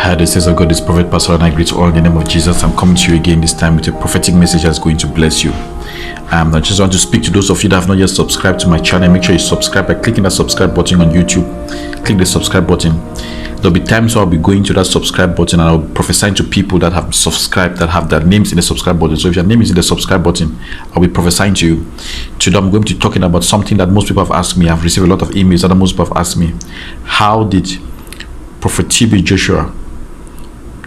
Hi, this is God, this prophet pastor, and I greet you all in the name of Jesus. I'm coming to you again this time with a prophetic message that's going to bless you. I just want to speak to those of you that have not yet subscribed to my channel. Make sure you subscribe by clicking that subscribe button on YouTube. Click the subscribe button. There'll be times where I'll be going to that subscribe button and I'll be prophesying to people that have subscribed, that have their names in the subscribe button. So if your name is in the subscribe button, I'll be prophesying to you. Today I'm going to be talking about something that most people have asked me. I've received a lot of emails that most people have asked me. How did Prophet TB Joshua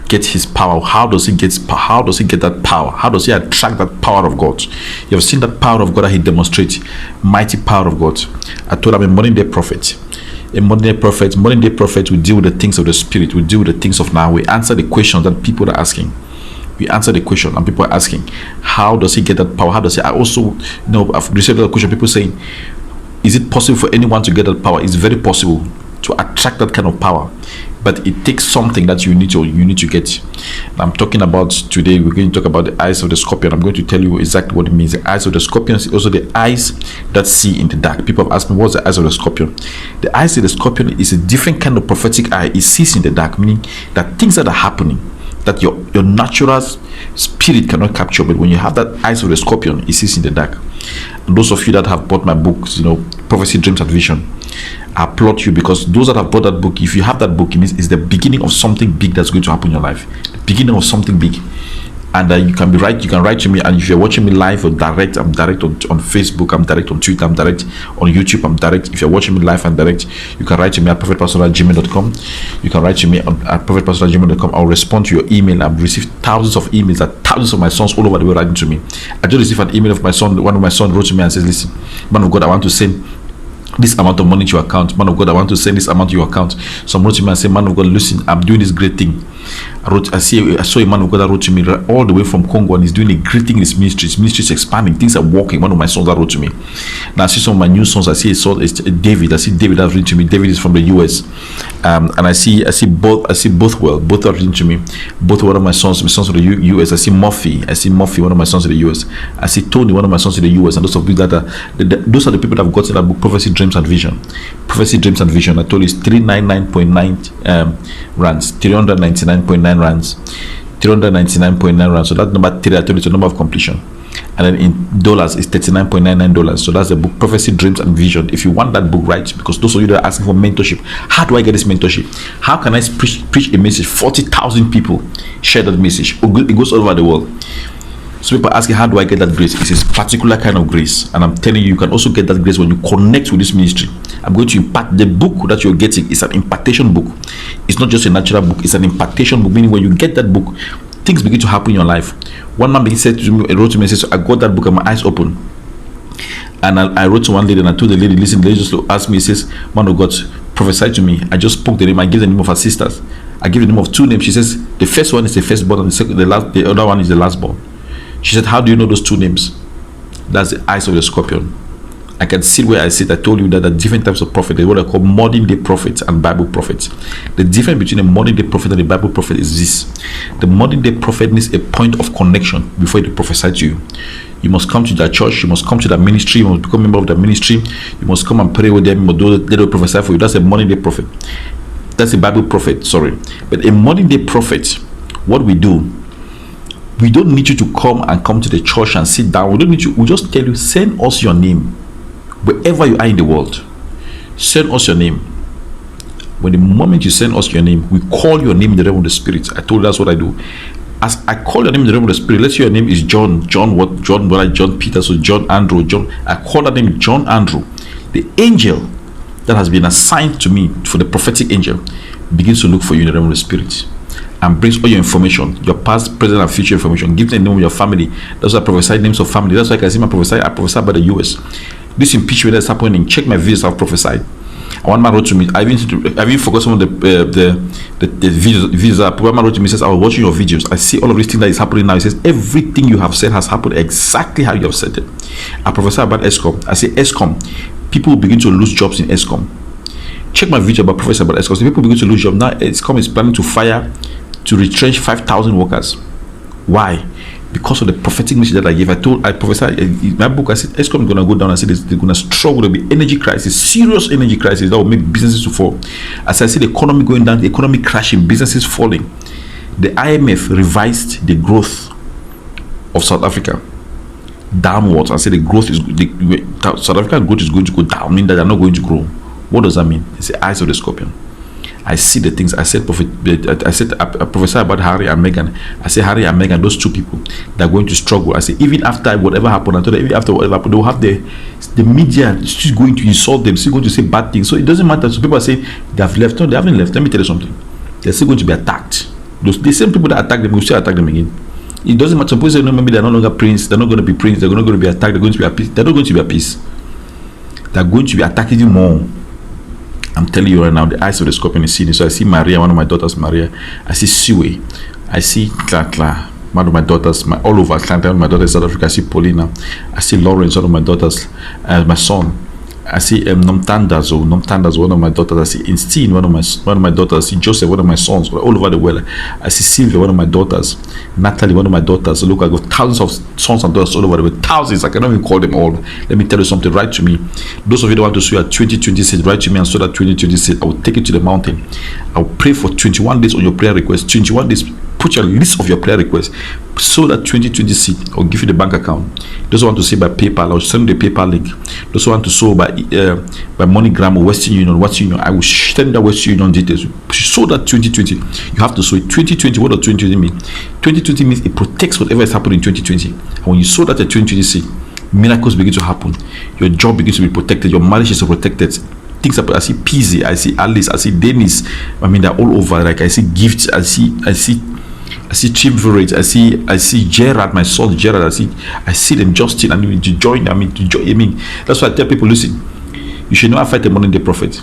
get his power? How does he get that power? How does he attract that power of God? You have seen that power of God that he demonstrates, mighty power of God. I told him a modern day prophet. A modern day prophet will deal with the things of the spirit, will deal with the things of now. We answer the questions that people are asking. We answer the question and people are asking, how does he get that power? How does he? I also I've received a question, people saying, is it possible for anyone to get that power? It's very possible to attract that kind of power, but it takes something that you need to get. I'm talking about today. We're going to talk about the eyes of the scorpion. I'm going to tell you exactly what it means. The eyes of the scorpion is also the eyes that see in the dark. People have asked me, what's the eyes of the scorpion? The eyes of the scorpion is a different kind of prophetic eye. It sees in the dark, meaning that things that are happening that your natural spirit cannot capture, but when you have that eyes of the scorpion, it sees in the dark. And those of you that have bought my books, Prophecy, Dreams, and Vision, I applaud you, because those that have bought that book, if you have that book, it means it's the beginning of something big that's going to happen in your life. The beginning of something big. And you can write to me, and if you're watching me live or direct, I'm direct on Facebook, I'm direct on Twitter, I'm direct on YouTube, I'm direct. If you're watching me live and direct, you can write to me at prophetpastor@gmail.com. You can write to me at prophetpastor@gmail.com. I'll respond to your email. I've received thousands of emails that thousands of my sons all over the world writing to me. I just received an email of my son. One of my sons wrote to me and says, listen, man of God, I want to send this amount of money to your account. Man of God, I want to send this amount to your account. Some wrote to me and said, man of God, listen, I'm doing this great thing. I saw a man of God that wrote to me all the way from Congo, and he's doing a great thing in his ministry. His ministry is expanding. Things are working. One of my sons that wrote to me. Now I see some of my new sons. I see David. I see David that's written to me. David is from the US. And I see both well. Both are written to me. Both one of my sons from the US. I see Murphy, one of my sons in the US. I see Tony, one of my sons in the US. And those of you that those are the people that have gotten that book, Prophecy, Dreams, and Vision. Prophecy, Dreams, and Vision. I told you it's 399.9 rands. 399.9 rands. 399.9 rands. So that number 3, I told you, it's a number of completion. And then in dollars, it's $39.99. So that's the book, Prophecy, Dreams, and Vision. If you want that book, right? Because those of you that are asking for mentorship, how do I get this mentorship? How can I preach a message? 40,000 people share that message. It goes all over the world. So people are asking, how do I get that grace? It's a particular kind of grace. And I'm telling you, you can also get that grace when you connect with this ministry. I'm going to impart the book that you're getting. It's an impartation book. It's not just a natural book. It's an impartation book, meaning when you get that book, things begin to happen in your life. One man said to me, wrote to me and said, I got that book and my eyes open. And I wrote to one lady and I told the lady, listen, the lady just asked me, he says, man of God, prophesy to me. I just spoke the name. I gave the name of her sisters. I give the name of 2 names. She says, the first one is the firstborn and the other one is the lastborn. She said, how do you know those 2 names? That's the eyes of the scorpion. I can see where I sit. I told you that there are different types of prophets. There's what I call modern day prophets and Bible prophets. The difference between a modern day prophet and a Bible prophet is this. The modern day prophet needs a point of connection before he prophesy to you. You must come to their church. You must come to their ministry. You must become a member of their ministry. You must come and pray with them. They will prophesy for you. That's a modern day prophet. That's a Bible prophet, sorry. But a modern day prophet, what we do, we don't need you to come to the church and sit down. We don't need you. We just tell you, send us your name. Wherever you are in the world, send us your name. When the moment you send us your name, we call your name in the realm of the spirit. I told you that's what I do. As I call your name in the realm of the spirit, let's say your name is John Peter, so John Andrew, I call that name John Andrew. The angel that has been assigned to me for the prophetic angel begins to look for you in the realm of the spirit and brings all your information, your past, present, and future information. Give the name of your family. That's why I prophesy names of family. That's why I can see my prophesy. I prophesy about the US. This impeachment that's happening, check my videos I've prophesied. And one man wrote to me, I even forgot some of the videos that one man wrote to me, says, I was watching your videos. I see all of this thing that is happening now. He says, everything you have said has happened exactly how you have said it. I prophesy about ESCOM. I say ESCOM, people will begin to lose jobs in ESCOM. Check my video about prophecy about ESCOM. So people begin to lose jobs. Now ESCOM is planning to retrench 5,000 workers. Why? because of the prophetic message that I gave. I prophesied in my book. I said Eskom is going to go down. I said they're going to struggle. There'll be energy crisis, serious energy crisis that will make businesses to fall. As I said, the economy going down, the economy crashing, businesses falling. The IMF revised the growth of South Africa downwards. I said the growth is South African growth is going to go down, meaning that they're not going to grow. What does that mean? It's the eyes of the scorpion. I see the things. I prophesy about Harry and Meghan. I say Harry and Meghan, those two people, they're going to struggle. I say even after whatever happened, I told them even after whatever happened, they'll have the media still going to insult them, still going to say bad things. So it doesn't matter. So people are saying they have left. No, they haven't left. Let me tell you something. They're still going to be attacked. The same people that attack them will still attack them again. It doesn't matter. Suppose no, maybe they're no longer prince. They're not going to be prince. They're not going to be attacked. They're going to be at peace. They're not going to be at peace. They're going to be attacking you more. I'm telling you right now, the eyes of the scorpion is seeing. So I see Maria, one of my daughters, Maria. I see Siwe. I see Kla, one of my daughters, all over Atlanta. My daughter in South Africa. I see Paulina. I see Lawrence, one of my daughters, my son. I see Nomtandazo, one of my daughters. I see Insteen, one of my daughters. I see Joseph, one of my sons, all over the world. I see Sylvia, one of my daughters. Natalie, one of my daughters. Look, I got thousands of sons and daughters all over the world. Thousands. I cannot even call them all. Let me tell you something. Write to me. Those of you that want to sow at 2026, write to me and sow at 2026. I will take you to the mountain. I will pray for 21 days on your prayer request. 21 days. Put your list of your prayer requests. So that 2026, I'll give you the bank account. Those who want to say by PayPal, I'll send you the PayPal link. Those who want to sow by MoneyGram or Western Union, I will send the Western Union details. So that 2020, you have to sow it. 2020, what does 2020 mean? 2020 means it protects whatever is happening in 2020. And when you sow that at 2026, miracles begin to happen. Your job begins to be protected. Your marriage is protected. Things happen. I see Pizzy, I see Alice, I see Dennis. I mean, they're all over. Like I see gifts. I see Chimverage, I see Gerard, my son Gerard, I see them, Justin, and to join. I mean, that's why I tell people, listen, you should never fight the modern day prophet.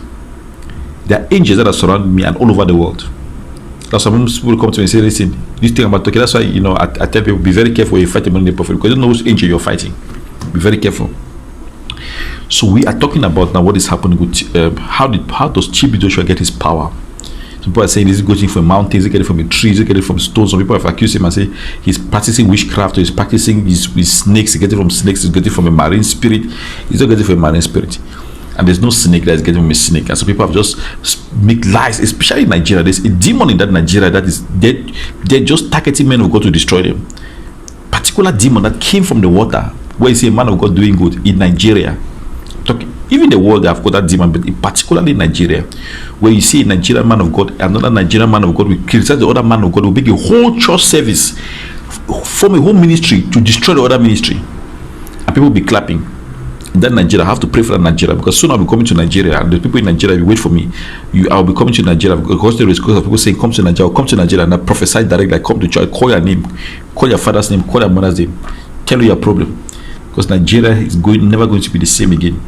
There are angels that are surrounding me and all over the world. That's why most people come to me and say, listen, this thing about talking. That's why I tell people, be very careful when you fight the modern day prophet, because you don't know which angel you're fighting. Be very careful. So we are talking about now what is happening with how does TB Joshua get his power? Some people are saying, is he getting from mountains, is he getting from a tree, is he getting from stones? Some people have accused him and say he's practicing witchcraft, or he's practicing with snakes, he's getting from snakes, he's getting from a marine spirit. He's not getting from a marine spirit. And there's no snake that is getting from a snake. And so people have just make lies, especially in Nigeria. There's a demon in that Nigeria that is they're just targeting men of God to destroy them. Particular demon that came from the water, where you see a man of God doing good in Nigeria. Even the world, they have got that demon, but particularly in Nigeria, where you see a Nigerian man of God, another Nigerian man of God will criticize the other man of God, will make a whole church service, form a whole ministry to destroy the other ministry, and people will be clapping. In that Nigeria, I have to pray for that Nigeria, because soon I'll be coming to Nigeria, and the people in Nigeria will wait for me. I'll be coming to Nigeria because there is people saying, come to Nigeria, come to Nigeria, and I prophesy directly, like, come to church, call your name, call your father's name, call your mother's name, tell you your problem, because Nigeria is never going to be the same again.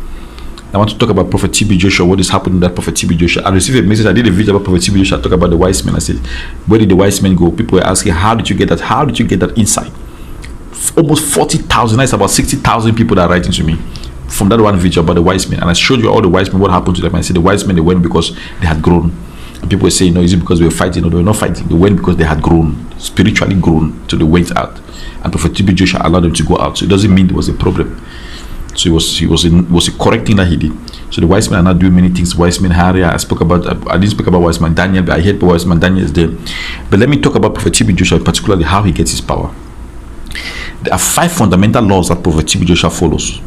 I want to talk about Prophet TB Joshua, what is happening to that Prophet TB Joshua. I received a message, I did a video about Prophet TB Joshua, I talk about the wise men. I said, where did the wise men go? People were asking, how did you get that? How did you get that insight? Almost 40,000, that's about 60,000 people that are writing to me from that one video about the wise men. And I showed you all the wise men, what happened to them. I said the wise men, they went because they had grown. And people were saying, no, is it because they were fighting? No, they were not fighting. They went because they had grown, spiritually grown. So they went out. And Prophet TB Joshua allowed them to go out. So it doesn't mean there was a problem. So it was a correct thing that he did. So the wise men are not doing many things. Wise men, Harry, I didn't speak about wise man Daniel, but I heard wise man Daniel is there. But let me talk about Prophet TB Joshua, particularly how he gets his power. There are 5 fundamental laws that Prophet TB Joshua follows.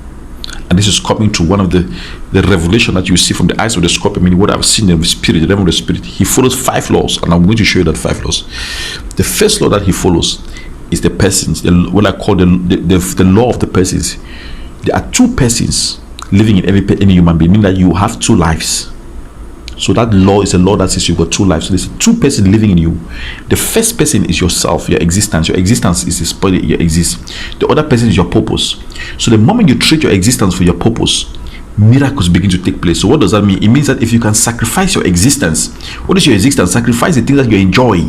And this is coming to one of the revelation that you see from the eyes of the scorpion, meaning what I've seen in the spirit, the realm of the spirit. He follows 5 laws, and I'm going to show you that 5 laws. The first law that he follows is the persons, what I call the law of the persons. There are 2 persons living in any human being, meaning that you have 2 lives. So that law is a law that says you've got 2 lives. So there's 2 persons living in you. The first person is yourself, your existence. Your existence is this body you exist. The other person is your purpose. So the moment you treat your existence for your purpose, miracles begin to take place. So what does that mean? It means that if you can sacrifice your existence, what is your existence? Sacrifice the things that you enjoy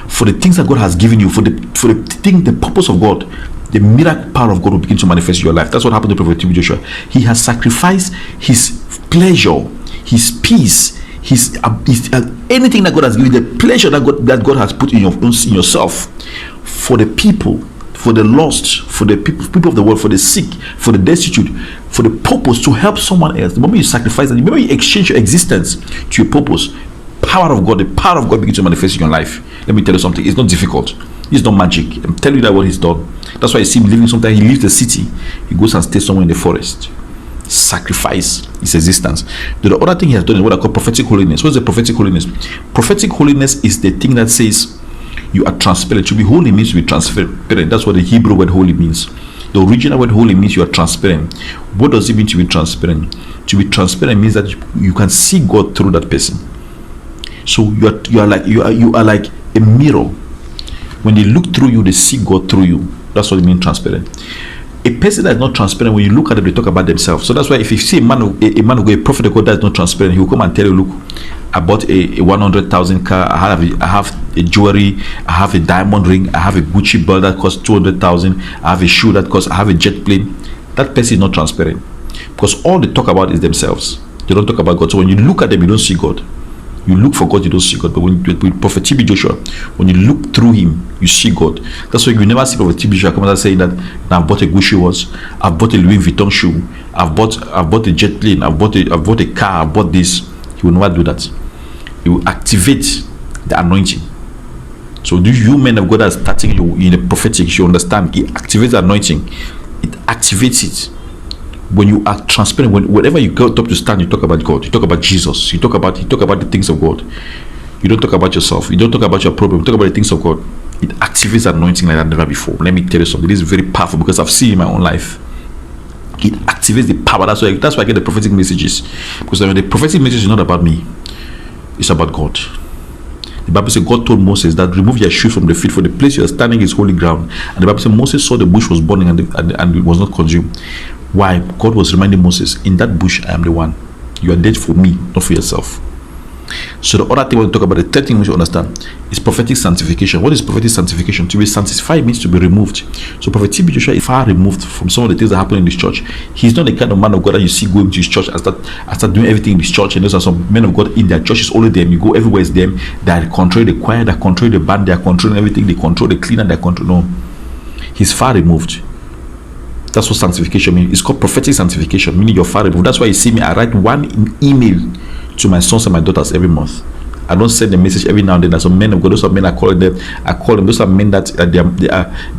for the things that God has given you, for the purpose of God. The miracle power of God will begin to manifest in your life. That's what happened to Prophet TB Joshua. He has sacrificed his pleasure, his peace, his anything that God has given, the pleasure that God has put in yourself for the people, for the lost, for the people of the world, for the sick, for the destitute, for the purpose to help someone else. The moment you sacrifice that, the moment you exchange your existence to your purpose, the power of God begins to manifest in your life. Let me tell you something, it's not difficult. It's not magic. I'm telling you that what he's done. That's why you see him living. Sometimes he leaves the city, he goes and stays somewhere in the forest. Sacrifice his existence. The other thing he has done is what I call prophetic holiness. What is the prophetic holiness? Prophetic holiness is the thing that says you are transparent. To be holy means to be transparent. That's what the Hebrew word holy means. The original word holy means you are transparent. What does it mean to be transparent? To be transparent means that you can see God through that person. So you are like a mirror. When they look through you, they see God through you. That's what it means transparent. A person that is not transparent, when you look at them, they talk about themselves. So that's why if you see a man of God, a prophet of God that is not transparent, he will come and tell you, look, I bought a 100,000 car, I have a jewelry, I have a diamond ring, I have a Gucci belt that costs 200,000, I have a shoe that costs, I have a jet plane. That person is not transparent, because all they talk about is themselves. They don't talk about God. So when you look at them, you don't see God. You look for God, you don't see God. But with Prophet TB Joshua, when you look through him, you see God. That's why you never see Prophet TB Joshua come out saying that, now I've bought a Gucci watch, I've bought a Louis Vuitton shoe, I've bought a jet plane, I've bought a car, I've bought this. He will never do that. He will activate the anointing. So you men of God are starting in the prophetic, you understand, it activates the anointing. It activates it. When you are transparent, whenever you go up to stand, you talk about God, you talk about Jesus, you talk about the things of God. You don't talk about yourself, you don't talk about your problem, you talk about the things of God. It activates anointing like that never before. Let me tell you something, this is very powerful, because I've seen in my own life. It activates the power. That's why I get the prophetic messages, because the prophetic message is not about me, it's about God. The Bible says God told Moses that remove your shoes from the feet, for the place you are standing is holy ground. And the Bible says Moses saw the bush was burning and it was not consumed. Why? God was reminding Moses, in that bush I am the one. You are dead for me, not for yourself. So the other thing we want to talk about, the third thing we should understand, is prophetic sanctification. What is prophetic sanctification? To be sanctified means to be removed. So Prophet TB Joshua is far removed from some of the things that happen in this church. He's not the kind of man of God that you see going to his church and start doing everything in this church. And those are some men of God in their church, is only them. You go everywhere, it's them. They control the choir, they control the band, they are controlling everything, they control the cleaner, they control. No. He's far removed. That's what sanctification means. It's called prophetic sanctification, meaning you're far removed. That's why you see me, I write one email to my sons and my daughters every month. I don't send a message every now and then. There's some men of God, those are men I call them. Those are men that they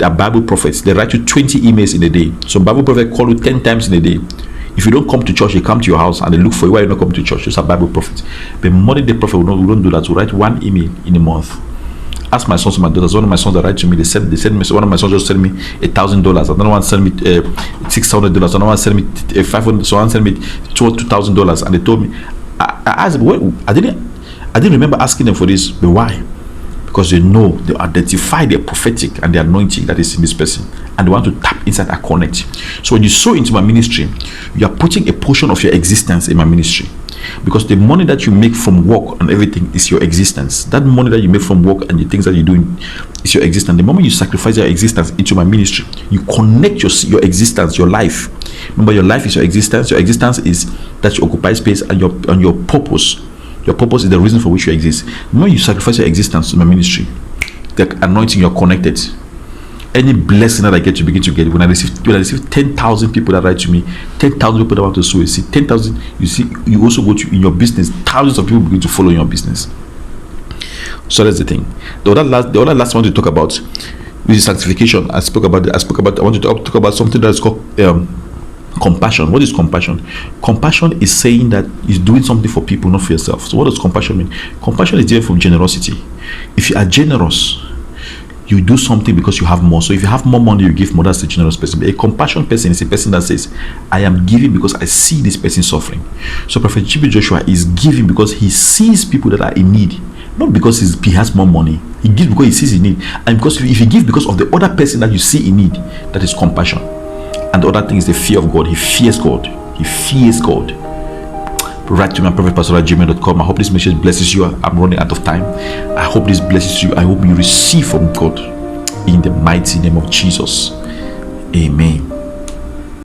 are Bible prophets. They write you 20 emails in a day. So Bible prophet call you 10 times in a day. If you don't come to church, they come to your house and they look for you. Why you not come to church? Those are Bible prophets. But modern day prophet, we don't do that. We write one email in a month. Ask my sons and my daughters. One of my sons that write to me, they send me. So one of my sons just sent me $1,000. Another one sent me $600. Another one sent me $500. So one sent me $2,000. And they told me, I asked them, I didn't remember asking them for this, but why? Because they know, they identify the prophetic and the anointing that is in this person, and they want to tap inside and connect. So when you sow into my ministry, you are putting a portion of your existence in my ministry. Because the money that you make from work and everything is your existence. That money that you make from work and the things that you're doing is your existence. The moment you sacrifice your existence into my ministry, you connect your existence, your life. Remember, your life is your existence. Your existence is that you occupy space, and your purpose. Your purpose is the reason for which you exist. The moment you sacrifice your existence to my ministry, the anointing, you're connected. Any blessing that I get to begin to get, when I receive 10,000 people that write to me, 10,000 people that want to sow a seed, 10,000, you see, you also go to in your business, thousands of people begin to follow your business. So that's the thing. The other last one to talk about, which is sanctification. I want to talk about something that is called compassion. What is compassion? Compassion is saying that is doing something for people, not for yourself. So what does compassion mean? Compassion is different from generosity. If you are generous, you do something because you have more. So if you have more money, you give more. That's the generous person. But a compassion person is a person that says, I am giving because I see this person suffering. So Prophet TB Joshua is giving because he sees people that are in need, not because he has more money. He gives because he sees in need, and because if he gives because of the other person that you see in need, that is compassion. And the other thing is the fear of God. He fears God. He fears God. Write to me at prophetpastor@gmail.com. I hope this message blesses you. I'm running out of time. I hope this blesses you. I hope you receive from God in the mighty name of Jesus. Amen.